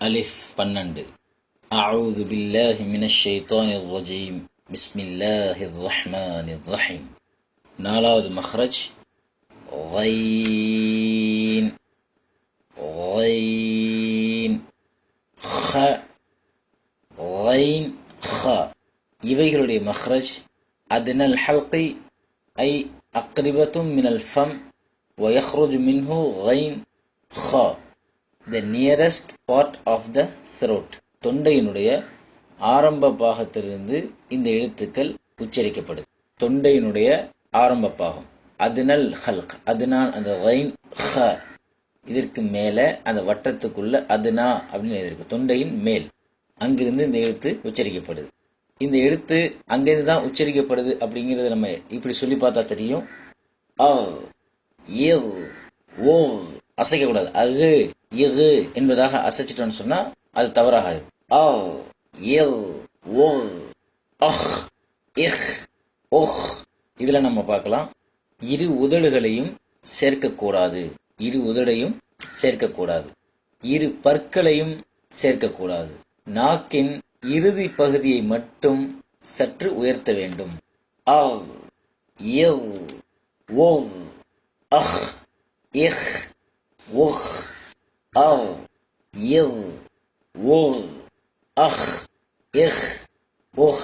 அலிஃப் 12. அஊது பில்லாஹி மினஷ் ஷைத்தானிர் ரஜீம். பிஸ்மில்லாஹிர் ரஹ்மானிர் ரஹீம். நாலாவது மக்ரஜ் கைன் கைன் ஹ கைன் ஹ. இவைகளுடைய மக்ரஜ் அத்னல் ஹல்கி ஐ அக்ரிபத்தும் மினல் ஃபம் வயஹ்ருஜ் மின்ஹு கைன் ஹ. the nearest part of the throat. தொண்டையினுடைய ஆரம்ப பாகத்திலிருந்து இந்த எழுத்துக்கள் உச்சரிக்கப்படும். தொண்டையினுடைய ஆரம்ப பாகம் அத்னல் ஹல்க். அத்னான் அந்த கைன் ஹ, இதற்கு மேல அந்த வட்டத்துக்குள்ள அத்னா அப்படின்னு இருக்கு. தொண்டையின் மேல் அங்கிருந்து இந்த எழுத்து உச்சரிக்கப்படுது. இந்த எழுத்து அங்கிருந்து தான் உச்சரிக்கப்படுது அப்படிங்கறத நம்ம இப்படி சொல்லி பார்த்தா தெரியும். அ ஏ ஓ அசைக்க கூடாது. அகு இகு என்பதாக அசைச்சிட்டோம்னு சொன்னா அது தவறாக ஆயிரும். அ ஏ ஓ அஹ் இஹ் ஒஹ். இதுல நம்ம பார்க்கலாம், இரு உதடுகளையும் சேர்க்கக்கூடாது. இரு உதடையும் சேர்க்கக்கூடாது. இரு பற்களையும் சேர்க்கக்கூடாது. நாக்கின் இறுதி பகுதியை மட்டும் சற்று உயர்த்த வேண்டும். அ ஏ ஓ அஹ் இஹ் ஒஹ் அ ஏ ஓ அஹ் இஹ் ஒஹ்.